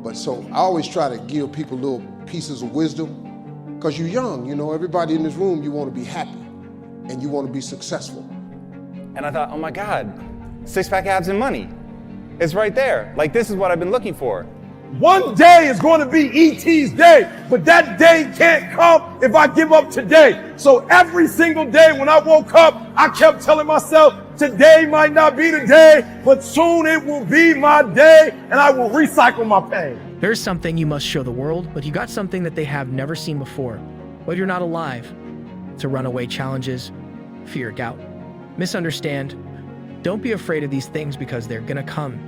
But so I always try to give people little pieces of wisdom, because you're young, you know, everybody in this room, you want to be happy and you want to be successful. And I thought, oh my God, six-pack abs and money. It's right there. Like, this is what I've been looking for. One day is going to be E.T.'s day, but that day can't come if I give up today. So every single day when I woke up, I kept telling myself, today might not be the day, but soon it will be my day, and I will recycle my pain. There's something you must show the world, but you got something that they have never seen before. But you're not alive. To run away challenges, fear, doubt, misunderstand. Don't be afraid of these things because they're gonna come.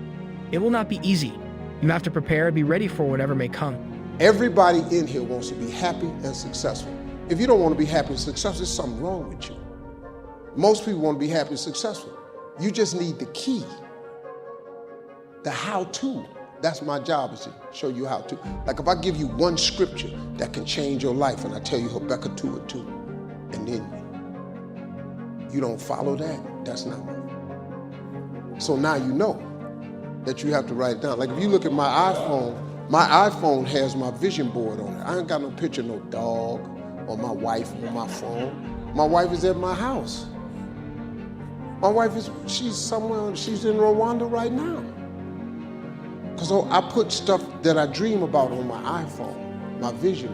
It will not be easy. You have to prepare and be ready for whatever may come. Everybody in here wants to be happy and successful. If you don't want to be happy and successful, there's something wrong with you. Most people want to be happy and successful. You just need the key, the how-to. That's my job, is to show you how to. Like if I give you one scripture that can change your life and I tell you Habakkuk 2:2, and then you don't follow that, that's not right. So now you know that you have to write it down. Like if you look at my iPhone has my vision board on it. I ain't got no picture of no dog or my wife on my phone. My wife is at my house. My wife she's somewhere, she's in Rwanda right now. Because I put stuff that I dream about on my iPhone. My vision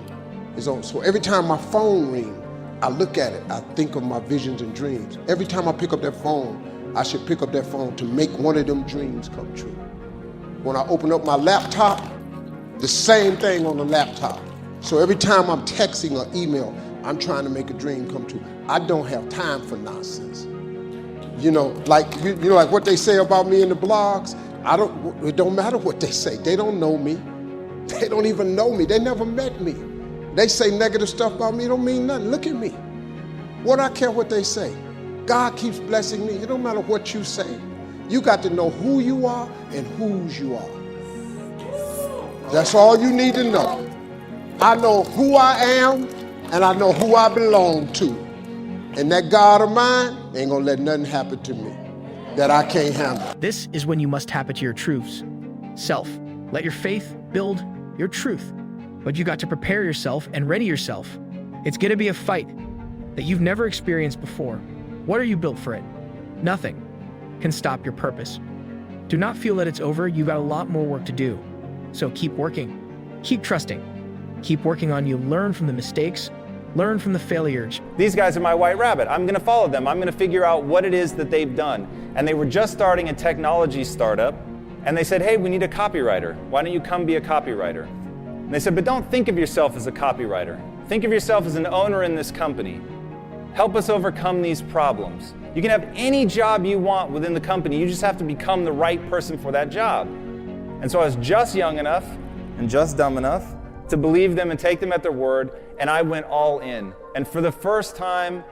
is on. So every time my phone rings, I look at it, I think of my visions and dreams. Every time I pick up that phone, I should pick up that phone to make one of them dreams come true. When I open up my laptop, the same thing on the laptop. So every time I'm texting or email, I'm trying to make a dream come true. I don't have time for nonsense. You know, like like what they say about me in the blogs. It don't matter what they say. They don't know me. They don't even know me. They never met me. They say negative stuff about me, it don't mean nothing. Look at me. What I care what they say. God keeps blessing me. It don't matter what you say. You got to know who you are and whose you are. That's all you need to know. I know who I am and I know who I belong to. And that God of mine ain't gonna let nothing happen to me that I can't handle. This is when you must tap into your truths. Self. Let your faith build your truth. But you got to prepare yourself and ready yourself. It's gonna be a fight that you've never experienced before. What are you built for it? Nothing can stop your purpose. Do not feel that it's over. You got a lot more work to do. So keep working, keep trusting, keep working on you. Learn from the mistakes, learn from the failures. These guys are my white rabbit. I'm gonna follow them. I'm gonna figure out what it is that they've done. And they were just starting a technology startup, and they said, hey, we need a copywriter. Why don't you come be a copywriter? And they said, but don't think of yourself as a copywriter. Think of yourself as an owner in this company. Help us overcome these problems. You can have any job you want within the company. You just have to become the right person for that job. And so I was just young enough and just dumb enough to believe them and take them at their word, and I went all in. And for the first time,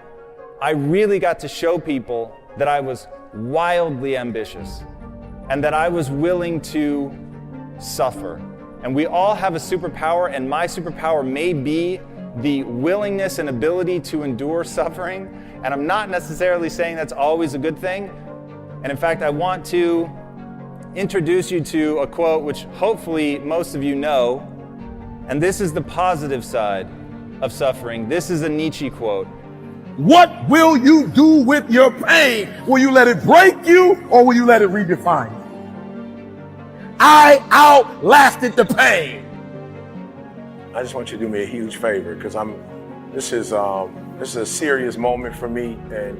I really got to show people that I was wildly ambitious and that I was willing to suffer. And we all have a superpower, and my superpower may be the willingness and ability to endure suffering. And I'm not necessarily saying that's always a good thing. And in fact, I want to introduce you to a quote which hopefully most of you know. And this is the positive side of suffering. This is a Nietzsche quote. What will you do with your pain? Will you let it break you or will you let it redefine you? I outlasted the pain. I just want you to do me a huge favor because this is a serious moment for me, and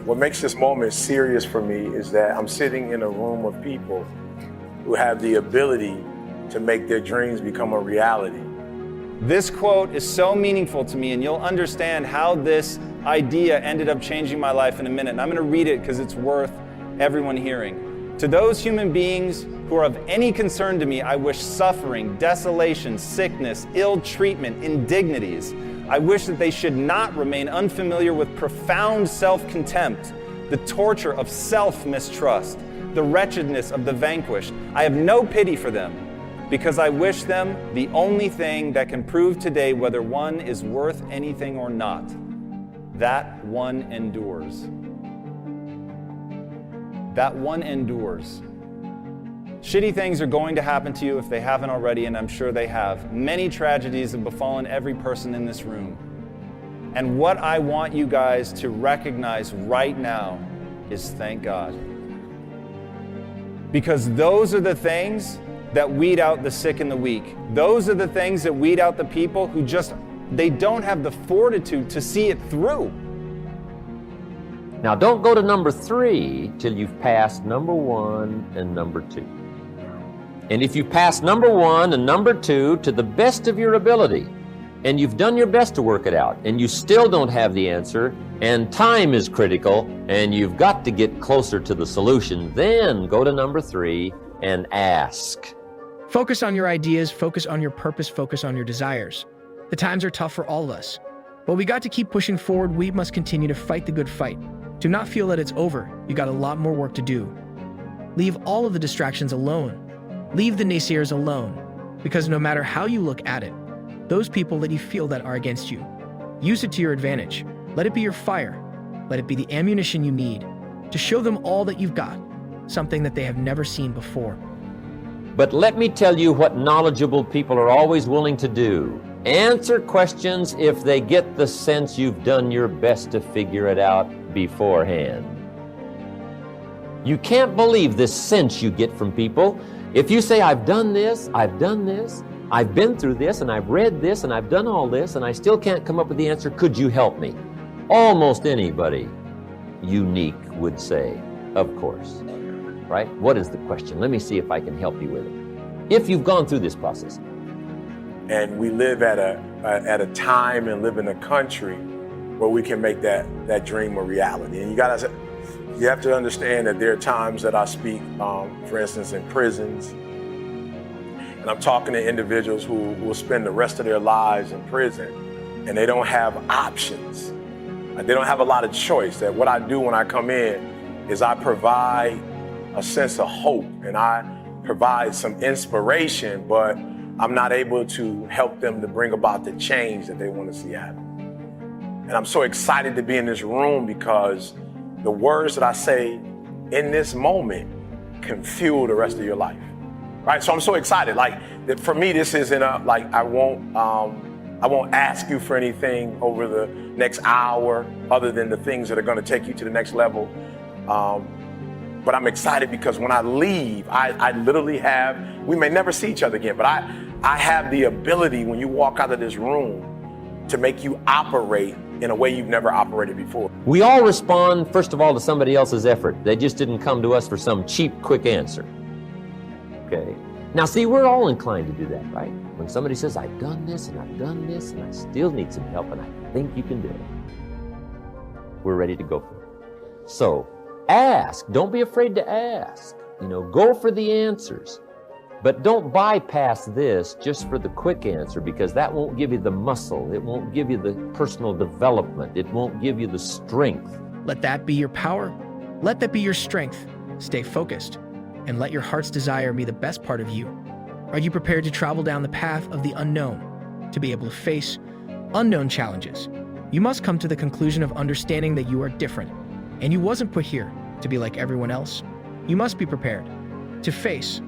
what makes this moment serious for me is that I'm sitting in a room of people who have the ability to make their dreams become a reality. This quote is so meaningful to me, and you'll understand how this idea ended up changing my life in a minute. And I'm going to read it because it's worth everyone hearing. To those human beings who are of any concern to me, I wish suffering, desolation, sickness, ill treatment, indignities. I wish that they should not remain unfamiliar with profound self-contempt, the torture of self-mistrust, the wretchedness of the vanquished. I have no pity for them, because I wish them the only thing that can prove today whether one is worth anything or not. That one endures. That one endures. Shitty things are going to happen to you if they haven't already, and I'm sure they have. Many tragedies have befallen every person in this room. And what I want you guys to recognize right now is thank God. Because those are the things that weed out the sick and the weak. Those are the things that weed out the people who they don't have the fortitude to see it through. Now don't go to number 3 till you've passed number 1 and number 2. And if you pass number 1 and number 2 to the best of your ability, and you've done your best to work it out, and you still don't have the answer, and time is critical, and you've got to get closer to the solution, then go to number 3 and ask. Focus on your ideas, focus on your purpose, focus on your desires. The times are tough for all of us, but we got to keep pushing forward. We must continue to fight the good fight. Do not feel that it's over. You got a lot more work to do. Leave all of the distractions alone. Leave the naysayers alone, because no matter how you look at it, those people that you feel that are against you, use it to your advantage. Let it be your fire. Let it be the ammunition you need to show them all that you've got, something that they have never seen before. But let me tell you what knowledgeable people are always willing to do. Answer questions if they get the sense you've done your best to figure it out beforehand. You can't believe this sense you get from people. If you say, I've done this, I've been through this, and I've read this, and I've done all this, and I still can't come up with the answer, could you help me? Almost anybody unique would say, of course, right? What is the question? Let me see if I can help you with it. If you've gone through this process. And we live at a time and live in a country where we can make that dream a reality. And you have to understand that there are times that I speak, for instance, in prisons, and I'm talking to individuals who will spend the rest of their lives in prison, and they don't have options. They don't have a lot of choice. That what I do when I come in is I provide a sense of hope, and I provide some inspiration, but I'm not able to help them to bring about the change that they want to see happen. And I'm so excited to be in this room because the words that I say in this moment can fuel the rest of your life, right? So I'm so excited. Like, for me, this isn't I won't ask you for anything over the next hour other than the things that are going to take you to the next level. But I'm excited because when I leave, I literally we may never see each other again, but I have the ability when you walk out of this room to make you operate in a way you've never operated before. We all respond, first of all, to somebody else's effort. They just didn't come to us for some cheap, quick answer. Okay. Now, see, we're all inclined to do that, right? When somebody says, I've done this, and I've done this, and I still need some help, and I think you can do it, we're ready to go for it. So, ask. Don't be afraid to ask. Go for the answers. But don't bypass this just for the quick answer, because that won't give you the muscle. It won't give you the personal development. It won't give you the strength. Let that be your power. Let that be your strength. Stay focused, and let your heart's desire be the best part of you. Are you prepared to travel down the path of the unknown, to be able to face unknown challenges? You must come to the conclusion of understanding that you are different, and you wasn't put here to be like everyone else. You must be prepared to face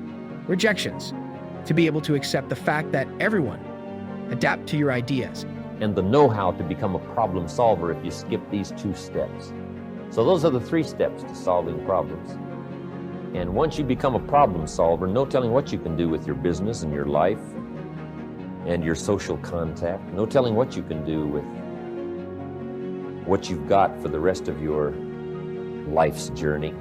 rejections, to be able to accept the fact that everyone adapt to your ideas. And the know-how to become a problem solver if you skip these 2 steps. So those are the 3 steps to solving problems. And once you become a problem solver, no telling what you can do with your business and your life and your social contact. No telling what you can do with what you've got for the rest of your life's journey.